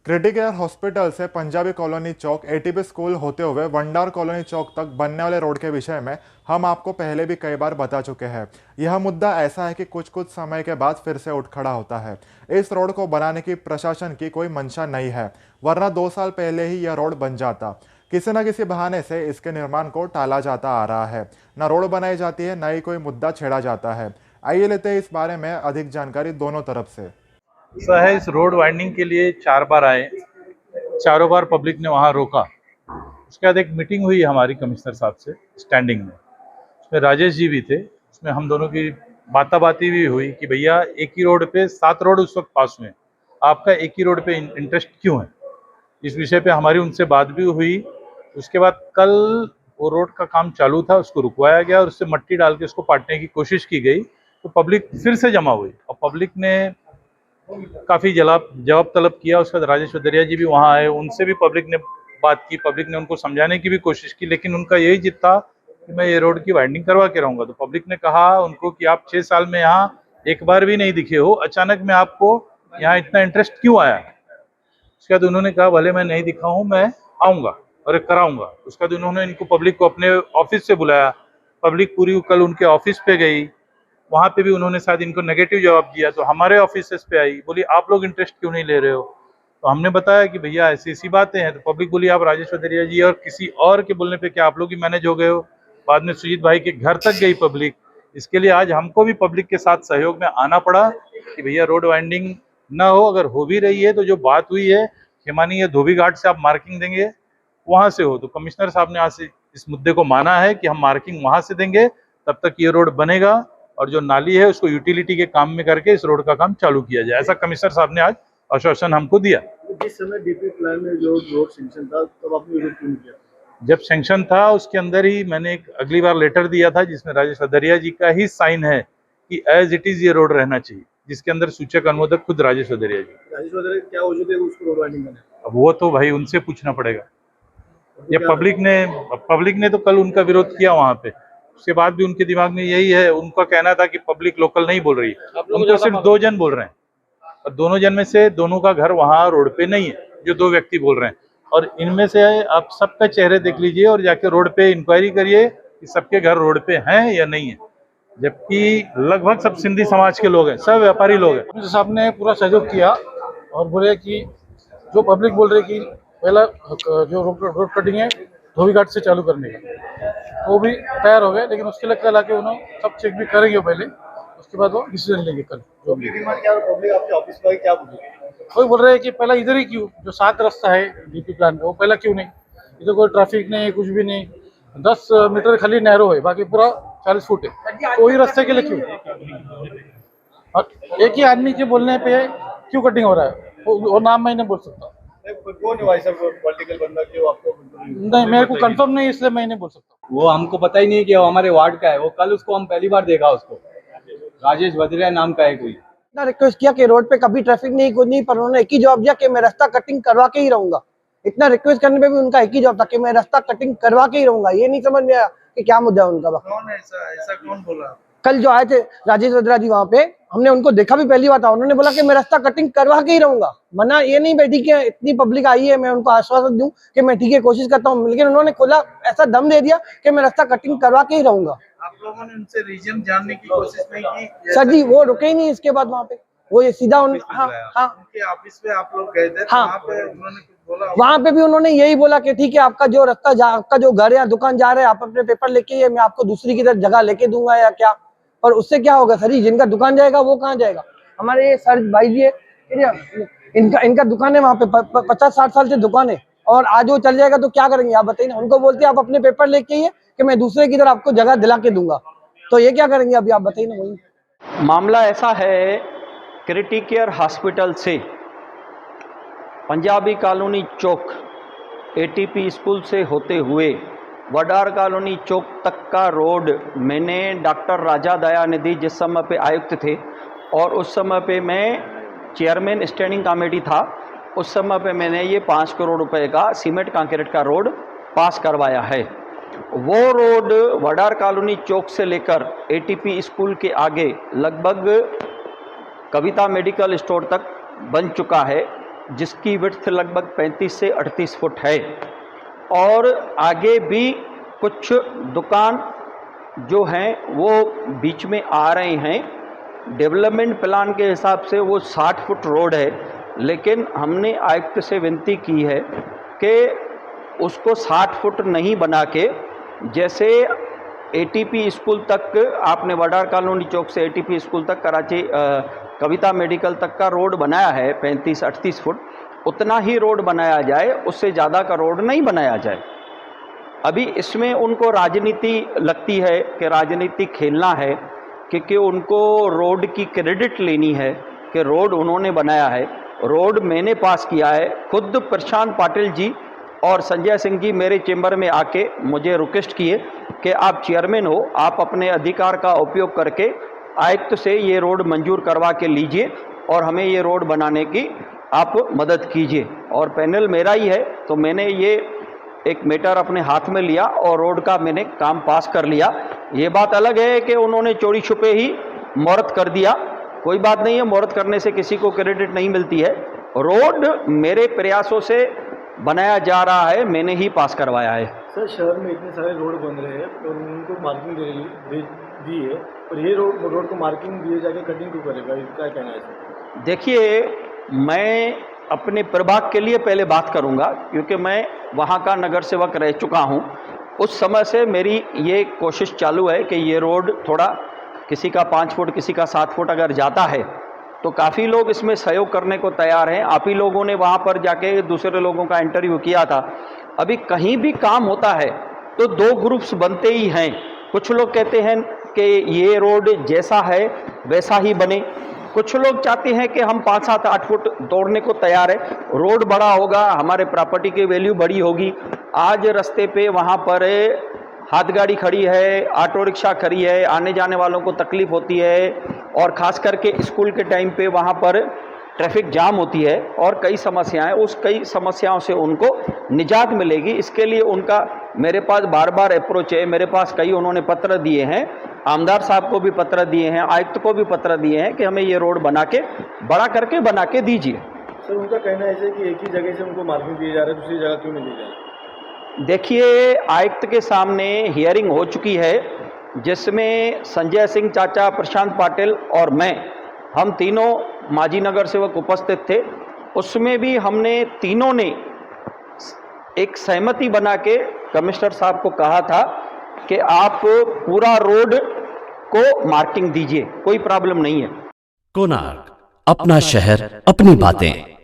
Criticare hospital से Punjabi colony चौक ATP school होते हुए वंडार कॉलोनी चौक तक बनने वाले रोड के विषय में हम आपको पहले भी कई बार बता चुके हैं। यह मुद्दा ऐसा है कि कुछ कुछ समय के बाद फिर से उठ खड़ा होता है। इस रोड को बनाने की प्रशासन की कोई मंशा नहीं है, वरना 2 साल पहले ही यह रोड बन जाता। किसी न किसी बहाने से इसके निर्माण को टाला जाता आ रहा है। न रोड बनाई जाती है, न ही कोई मुद्दा छेड़ा जाता है। आइए लेते हैं इस बारे में अधिक जानकारी दोनों तरफ से। ऐसा है, इस रोड वाइंडिंग के लिए 4 बार आए, चारों बार पब्लिक ने वहां रोका। उसके बाद एक मीटिंग हुई हमारी कमिश्नर साहब से स्टैंडिंग में। उसमें राजेश जी भी थे। उसमें हम दोनों की बाताबाती भी हुई कि भैया एक ही रोड पे 7 रोड उस वक्त पास हुए, आपका एक ही रोड पे इंटरेस्ट क्यों है। इस विषय पे हमारी उनसे बात भी हुई। उसके बाद कल वो रोड का काम चालू था, उसको रुकवाया गया और उससे मट्टी डाल के उसको पाटने की कोशिश की गई। तो पब्लिक फिर से जमा हुई और पब्लिक ने काफ़ी जवाब तलब किया। उसके बाद राजेश वदरिया जी भी वहाँ आए, उनसे भी पब्लिक ने बात की। पब्लिक ने उनको समझाने की भी कोशिश की, लेकिन उनका यही जिद था कि मैं ये रोड की वाइंडिंग करवा के रहूँगा। तो पब्लिक ने कहा उनको कि आप 6 साल में यहाँ एक बार भी नहीं दिखे हो, अचानक में आपको यहाँ इतना इंटरेस्ट क्यों आया। उसके बाद उन्होंने कहा भले मैं नहीं दिखा हूँ, मैं आऊँगा और कराऊँगा। उसके बाद उन्होंने इनको पब्लिक को अपने ऑफिस से बुलाया। पब्लिक पूरी कल उनके ऑफिस पे गई, वहां पे भी उन्होंने शायद इनको नेगेटिव जवाब दिया। तो हमारे ऑफिस पे आई, बोली आप लोग इंटरेस्ट क्यों नहीं ले रहे हो। तो हमने बताया कि भैया ऐसी ऐसी बातें हैं। तो पब्लिक बोली आप राजेश वदरिया जी और किसी और के बोलने पे क्या आप लोग ही मैनेज हो गए हो। बाद में सुजीत भाई के घर तक गई पब्लिक। इसके लिए आज हमको भी पब्लिक के साथ सहयोग में आना पड़ा कि भैया रोड वाइंडिंग ना हो। अगर हो भी रही है तो जो बात हुई है खेमानी या धोबी घाट से आप मार्किंग देंगे, वहां से हो। तो कमिश्नर साहब ने आज से इस मुद्दे को माना है कि हम मार्किंग वहां से देंगे, तब तक ये रोड बनेगा और जो नाली है उसको यूटिलिटी के काम में करके इस रोड का काम चालू किया जाए। ऐसा कमिश्नर साहब ने आज आश्वासन हमको दिया। जिस समय डीपी प्लान में जो रोड सेंक्शन था तब आपने विरोध क्यों नहीं किया? जब सेंक्शन था उसके अंदर ही मैंने एक अगली बार लेटर दिया था जिसमें राजेश वदरिया जी का ही साइन है कि एज इट इज ये रोड रहना चाहिए, जिसके अंदर सूचक अनुमोदक खुद राजेश वदरिया जी। राजेश वगैरह क्या वजह है उसको रोड वाइंडिंग करने? अब वो तो भाई उनसे पूछना पड़ेगा। ये क्या पब्लिक ने तो कल उनका विरोध किया वहां पे। उसके बाद भी उनके दिमाग में यही है, उनका कहना था कि पब्लिक लोकल नहीं बोल रही है, उनको सिर्फ 2 जन बोल रहे हैं और दोनों जन में से दोनों का घर वहां रोड पे नहीं है, जो 2 व्यक्ति बोल रहे हैं। और इनमें से आप सबका चेहरे देख लीजिए और जाके रोड पे इंक्वायरी करिए कि सबके घर रोड पे हैं या नहीं है, जबकि लगभग सब सिंधी समाज के लोग हैं, सब व्यापारी लोग हैं। कमिश्नर साहब ने पूरा सहयोग किया और बोले कि जो पब्लिक बोल रही कि पहला जो रोड कटिंग है धोबी घाट से चालू करने का, वो भी तैयार हो गए। लेकिन उसके लिए कल आके उन्होंने सब चेक भी करेंगे पहले, उसके बाद वो डिसीजन लेंगे कल। जो भी डिमांड क्या पब्लिक आपके ऑफिस में क्या बोली? कोई बोल रहे हैं कि पहला इधर ही क्यों, जो 7 रास्ता है डीपी प्लान का वो पहला क्यों नहीं, इधर कोई ट्रैफिक नहीं, कुछ भी नहीं, 10 मीटर खाली नैरो है, बाकी पूरा 40 फुट है, तो वही रास्ते के लिए क्यों। और एक ही आदमी के बोलने पे क्यों कटिंग हो रहा है, वो नाम मैं नहीं बोल सकता। कौन है भाई साहब पॉलिटिकल बंदा क्यों आपको? नहीं, मेरे को कंफर्म नहीं, इसलिए मैं नहीं बोल सकता। वो हमको पता ही नहीं कि वो हमारे वार्ड का है। वो कल उसको हम पहली बार देखा, उसको राजेश वदरिया नाम का है कोई। इतना रिक्वेस्ट किया कि रोड पे कभी ट्रैफिक नहीं, कुछ नहीं, पर उन्होंने एक ही जवाब दिया कि मैं रास्ता कटिंग करवा के ही रहूंगा। इतना रिक्वेस्ट करने पे भी उनका एक ही जवाब था कि मैं रास्ता कटिंग करवा के ही रहूंगा। ये नहीं समझ में आया कि क्या मुद्दा है उनका। कौन है ऐसा कौन बोला? कल जो आए थे राजेश वद्रा जी वहां पे, हमने उनको देखा भी पहली बार था, उन्होंने बोला कि मैं रास्ता कटिंग करवा के ही रहूंगा। मना ये नहीं बैठी कि इतनी पब्लिक आई है मैं उनको आश्वासन दूं कि मैं ठीक है कोशिश करता हूँ, लेकिन उन्होंने खुला ऐसा दम दे दिया कि मैं रास्ता कटिंग करवा के ही रहूंगा। आप लोगों ने उनसे रीजन जानने की कोशिश नहीं की? सर जी वो रुके ही नहीं, इसके बाद वहां पे वो ये सीधा हाँ हाँ उनके ऑफिस में आप लोग गए थे, हाँ। वहाँ पे उन्होंने कुछ बोला? वहां पे भी उन्होंने यही बोला कि ठीक है आपका जो रास्ता आपका जो घर या दुकान जा रहे हैं आप अपने पेपर लेके आइए, मैं आपको दूसरी की तरफ जगह लेके दूंगा या क्या। पर उससे क्या होगा सर जी, जिनका दुकान जाएगा वो कहाँ जाएगा। हमारे ये सर भाई जी है, इनका दुकान है वहाँ पे 50-60 साल से दुकान है, और आज वो चल जाएगा तो क्या करेंगे आप बताइए ना। उनको बोलते हैं आप अपने पेपर लेके आइए कि मैं दूसरे की तरफ आपको जगह दिला के दूंगा, तो ये क्या करेंगे अभी आप बताइए ना। वही मामला ऐसा है, क्रिटिकेयर हॉस्पिटल से पंजाबी कॉलोनी चौक एटीपी स्कूल से होते हुए वडार कॉलोनी चौक तक का रोड मैंने डॉक्टर राजा दयानिधि जिस समय पे आयुक्त थे और उस समय पे मैं चेयरमैन स्टैंडिंग कमेटी था, उस समय पे मैंने ये 5 करोड़ रुपए का सीमेंट कंक्रीट का रोड पास करवाया है। वो रोड वडार कॉलोनी चौक से लेकर एटीपी स्कूल के आगे लगभग कविता मेडिकल स्टोर तक बन चुका है। जिसकी विड्थ लगभग 35 से 38 फुट है, और आगे भी कुछ दुकान जो हैं वो बीच में आ रहे हैं। डेवलपमेंट प्लान के हिसाब से वो 60 फुट रोड है, लेकिन हमने आयुक्त से विनती की है कि उसको 60 फुट नहीं बना के, जैसे एटीपी स्कूल तक आपने वडार कॉलोनी चौक से एटीपी स्कूल तक कराची कविता मेडिकल तक का रोड बनाया है 35-38 फुट, उतना ही रोड बनाया जाए, उससे ज़्यादा का रोड नहीं बनाया जाए। अभी इसमें उनको राजनीति लगती है कि राजनीति खेलना है, क्योंकि उनको रोड की क्रेडिट लेनी है कि रोड उन्होंने बनाया है। रोड मैंने पास किया है। खुद प्रशांत पाटिल जी और संजय सिंह जी मेरे चेंबर में आके मुझे रिक्वेस्ट किए कि आप चेयरमैन हो, आप अपने अधिकार का उपयोग करके आयुक्त से ये रोड मंजूर करवा के लीजिए और हमें ये रोड बनाने की आप मदद कीजिए। और पैनल मेरा ही है, तो मैंने ये एक मैटर अपने हाथ में लिया और रोड का मैंने काम पास कर लिया। ये बात अलग है कि उन्होंने चोरी छुपे ही मुहूर्त कर दिया, कोई बात नहीं है, मुहूर्त करने से किसी को क्रेडिट नहीं मिलती है। रोड मेरे प्रयासों से बनाया जा रहा है, मैंने ही पास करवाया है। सर, शहर में इतने सारे रोड बन रहे हैं और उनको मार्किंग दी है, और ये रोड को मार्किंग दिए जाके कटिंग क्यों करेगा, क्या कहना है सर? देखिए, मैं अपने प्रभाग के लिए पहले बात करूंगा, क्योंकि मैं वहाँ का नगर सेवक रह चुका हूँ। उस समय से मेरी ये कोशिश चालू है कि ये रोड थोड़ा, किसी का 5 फुट किसी का 7 फुट अगर जाता है तो काफ़ी लोग इसमें सहयोग करने को तैयार हैं। आप ही लोगों ने वहाँ पर जाके दूसरे लोगों का इंटरव्यू किया था। अभी कहीं भी काम होता है तो 2 ग्रुप्स बनते ही हैं। कुछ लोग कहते हैं कि ये रोड जैसा है वैसा ही बने, कुछ लोग चाहते हैं कि हम 5, 7, 8 फुट दौड़ने को तैयार है। रोड बड़ा होगा, हमारे प्रॉपर्टी की वैल्यू बड़ी होगी। आज रास्ते पे वहाँ पर हाथ गाड़ी खड़ी है, ऑटो रिक्शा खड़ी है, आने जाने वालों को तकलीफ होती है, और ख़ास करके स्कूल के टाइम पे वहाँ पर ट्रैफिक जाम होती है और कई समस्याएं, उस कई समस्याओं से उनको निजात मिलेगी। इसके लिए उनका मेरे पास बार बार अप्रोच है। मेरे पास कई उन्होंने पत्र दिए हैं, आमदार साहब को भी पत्र दिए हैं, आयुक्त को भी पत्र दिए हैं कि हमें ये रोड बना के, बड़ा करके बना के दीजिए। सर, उनका कहना है कि एक ही जगह से उनको मार्किंग दिया जा रहा है, दूसरी जगह क्यों नहीं दी जा रही? देखिए, आयुक्त के सामने हियरिंग हो चुकी है, जिसमें संजय सिंह चाचा, प्रशांत पाटिल और मैं, हम तीनों माजी नगर सेवक उपस्थित थे। उसमें भी हमने तीनों ने एक सहमति बना के कमिश्नर साहब को कहा था कि आप पूरा रोड को मार्किंग दीजिए, कोई प्रॉब्लम नहीं है। कोणार्क, अपना शहर, अपनी बातें।